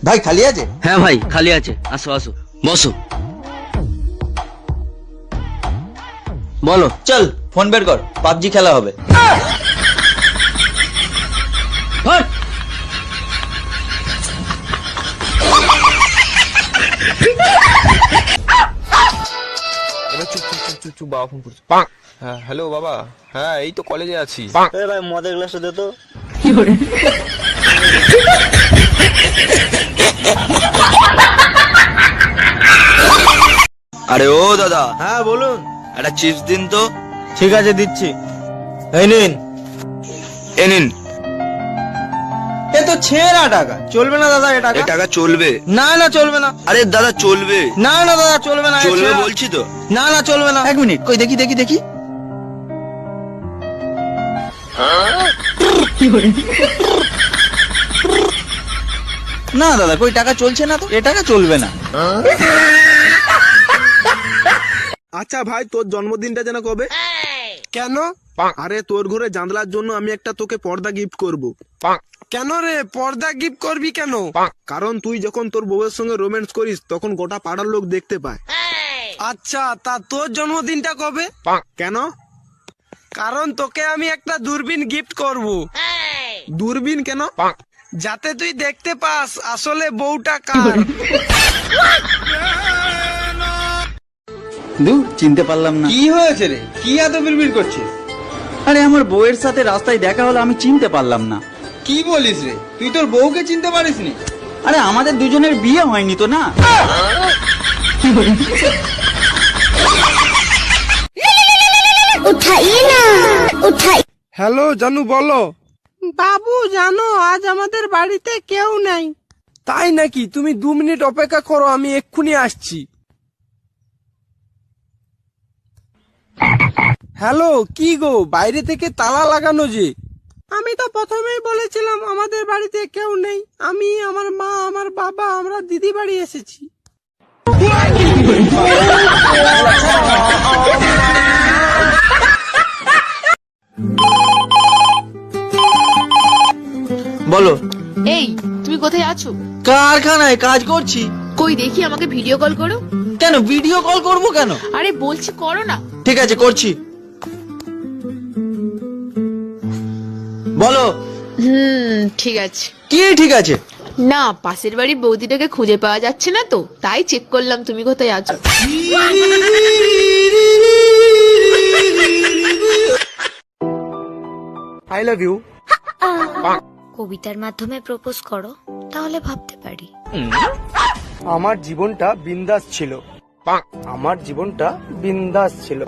ভাই খালি আছে? হ্যাঁ ভাই খালি আছে, আসো আসো বসো। বলো। চল ফোন বের কর, পাবজি খেলা হবে। হট! চুপ বাবা ফোন করছে। হ্যাঁ হ্যালো বাবা, হ্যাঁ এই তো কলেজে আছি। ভাই মদের গ্লাসটা দে তো। আরে ও দাদা, হ্যাঁ বলুন। একটা চিপস দিন তো। ঠিক আছে দিচ্ছি, এই নিন। এ নিন। এ তো ছেঁড়া টাকা, চলবে না দাদা? এ টাকা চলবে? না না চলবে না। আরে দাদা চলবে। না না দাদা চলবে না, চলবে বলছি তো। না না চলবে না। এক মিনিট, কই দেখি দেখি দেখি। না দাদা, কই টাকা চলছে না তো, এ টাকা চলবে না। আচ্ছা ভাই, তোর জন্মদিনটা যেন কবে? কেন? আরে তোর ঘরে জানলার জন্য আমি একটা তোকে পর্দা গিফট করব। কেন রে, পর্দা গিফট করবি কেন? কারণ তুই যখন তোর বউয়ের সঙ্গে রোম্যান্স করিস তখন গোটা পাড়ার লোক দেখতে পায়। আচ্ছা, তা তোর জন্মদিনটা কবে? কেন? কারণ তোকে আমি একটা দূরবীন গিফট করব, দূরবীন কেন? যাতে তুই দেখতে পাস আসলে বউটা কার। চিনতে পারলাম না। কি হয়েছে রে, কি এত বিড়বিড় করছিস? আরে আমার বউয়ের সাথে রাস্তায় দেখা হলো, আমি চিনতে পারলাম না। কি বলিস রে, তুই তোর বউকে চিনতে পারিসনি? আরে আমাদের দুজনের বিয়ে হয়নি তো না। হ্যালো জানু, বলো। বাবু জানো, আজ আমাদের বাড়িতে কেউ নেই। তাই নাকি? তুমি 2 মিনিট অপেক্ষা করো, আমি এক্ষুনি আসছি। হ্যালো, কি গো, বাইরে থেকে তালা লাগানো যে? আমি তো প্রথমেই বলেছিলাম আমাদের বাড়িতে কেউ নেই। আমি, আমার মা, আমার বাবা, আমরা দিদি বাড়ি এসেছি। বলো। এই, তুমি কোথায় আছো? কারখানায় কাজ করছি। কই দেখি, আমাকে ভিডিও কল করো। কেন ভিডিও কল করব কেন? আরে বলছি করো না। ঠিক আছে করছি। বলো। ঠিক আছে। কি ঠিক আছে? না, পাশের বাড়ির বৌদিটাকে খুঁজে পাওয়া যাচ্ছে না তো, তাই চেক করলাম তুমি কোথায় আছো। I love you. কবিতার মাধ্যমে প্রপোজ করো, তাহলে ভাবতে পারি। আমার জীবনটা বিন্দাস ছিল, আমার জীবনটা বিন্দাস ছিল।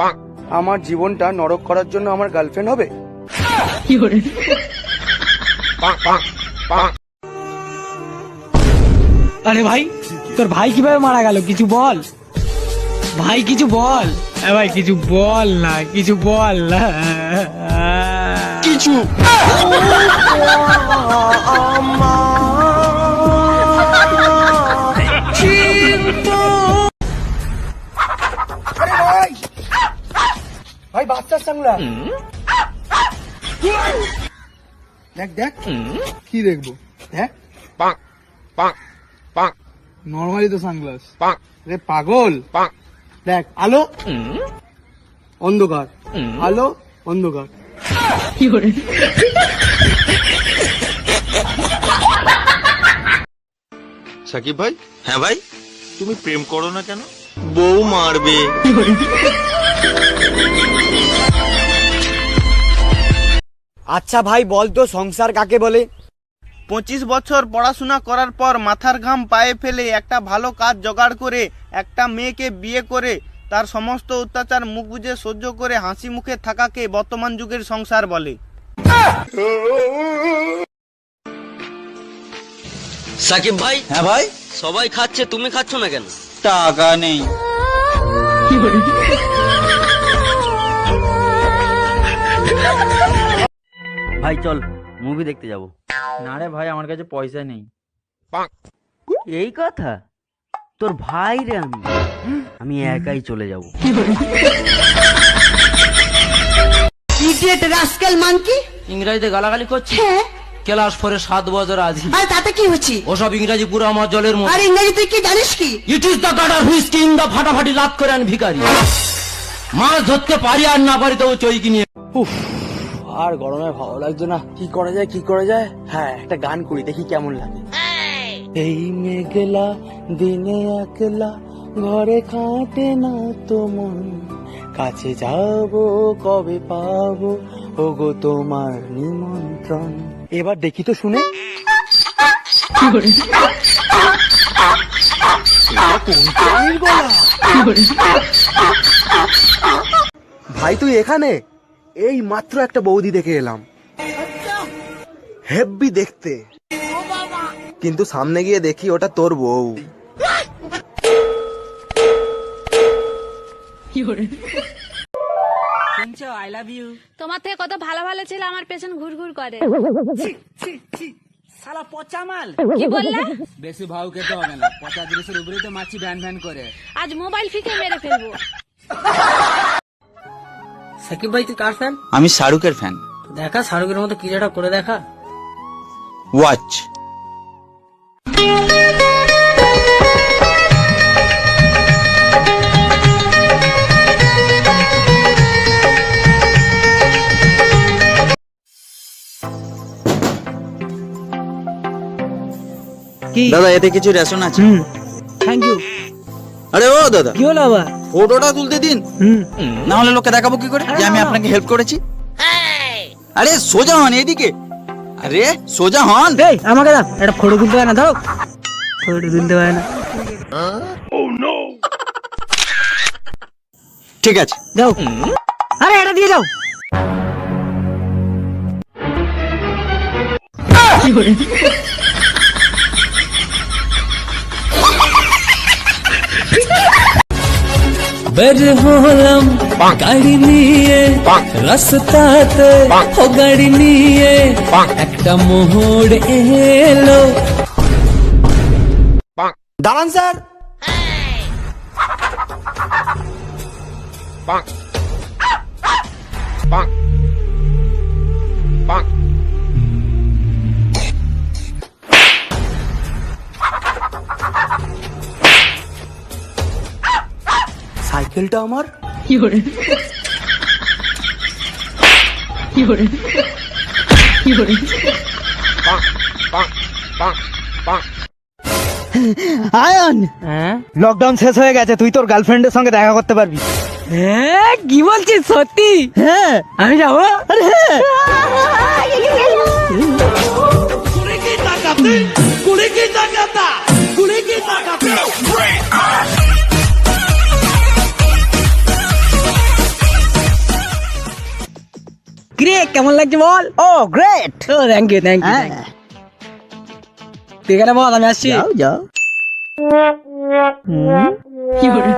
আমার জীবনটা নরক করার জন্য আমার গার্লফ্রেন্ড হবে? আরে ভাই, তোর ভাই কিভাবে মারা গেল কিছু বল ভাই, কিছু বল। ভাই কিছু বল না, কিছু বল না। কিছু ভাই বাচ্চা সাংলা। দেখ দেখ, কি দেখবো? দেখ নর্মালি তো সানগ্লাস। রে পাগল, দেখ আলো অন্ধকার, আলো অন্ধকার। সাকিব ভাই। হ্যাঁ ভাই। তুমি প্রেম করো না কেন? বউ মারবে। আচ্ছা ভাই বল তো, সংসার কাকে বলে? 25 বছর পড়াশোনা করার পর মাথার ঘাম পায়ে ফেলে একটা ভালো কাজ জোগাড় করে একটা মেয়েকে বিয়ে করে তার সমস্ত অত্যাচার মুখ বুজে সহ্য করে হাসি মুখে থাকাকে বর্তমান যুগের সংসার বলে। সাকিব ভাই। হ্যাঁ ভাই। সবাই খাচ্ছে, তুমি খাচ্ছ না কেন? টাকা নেই। ভাই চল মুভি দেখতে যাব। না রে ভাই, আমার কাছে পয়সা নেই। এই কথা? তোর ভাই রে, আমি একাই চলে যাব। Idiot rascal monkey. ইংরেজিতে গালাগালি করছি। হ্যাঁ, ক্লাস 4-এ 7 বছর আছি। আর তাতে কি হচ্ছে? ওসব ইংরেজি পুরো আমার জলের মতো। আর ইংরেজি তুই কি জানিস কি? It is the god of which king the ফাটাফাটি লাত করে আন ভিখারি। মাছ ধরতে পারি আর না পারি তবু চৈকি নিয়ে। আর গরমে ভালো লাগছে না, কি করা যায়? হ্যাঁ, একটা গান করি, দেখি কেমন লাগে। এই মেঘলা দিনে একলা ঘরে কাটে না তো মন, কাছে যাবো কবে পাবো ওগো তোমার নিমন্ত্রণ। এবার দেখি তো শুনে। ভাই তুই এখানে? এই মাত্র একটা বৌদি দেখে এলাম, হেব্বি দেখতে, কিন্তু সামনে গিয়ে দেখি ওটা তোর বউ। তোমার থেকে কত ভালো ভালো ছেলে আমার পেছন ঘুরঘুর করে। শালা পচা মাল। কি বললে? বেশি ভাও খেতে হবে না, পচা জিনিসের উপরেই তো মাছি ভ্যান ভ্যান করে। আজ মোবাইল ফিকে মেরে ফেলবো। সাকিব ভাই তুই কার ফ্যান? আমি শাহরুখের ফ্যান। দেখা শাহরুখের মতো কি যেটা করে দেখা। ওয়াচ। দাদা এতে কিছু রেশন আছে। Thank you. আরে ও দাদা, কি হলো আবার? ফটোটা তুলতে দিন, না হলে লোককে দেখাবো কি করে যে আমি আপনাকে হেল্প করেছি। আরে সোজা হন এদিকে, আরে সোজা হন। এই আমাকে দাও, এটা ফটো তুলতে হয় না, দাও। ফটো তুলতে হয় না, ঠিক আছে দাও। আরে এটা দিয়ে দাও। বের হলাম গাড়ি নিয়ে রাস্তাতে, ও গাড়ি নিয়ে একটা মোড় এলো। দাঁড়ান স্যার। সাইকেলটা আমার। আয়ন, হ্যাঁ লকডাউন শেষ হয়ে গেছে, তুই তোর গার্লফ্রেন্ডের সঙ্গে দেখা করতে পারবি। হ্যাঁ, কি বলছিস সত্যি? হ্যাঁ আমি যাবো। আরে হ্যাঁ। গ্রেট, কেমন লাগছে বল? Oh great. Oh thank you thank you. তুই এখানে বল, আমি আসছি। যাও কি করে?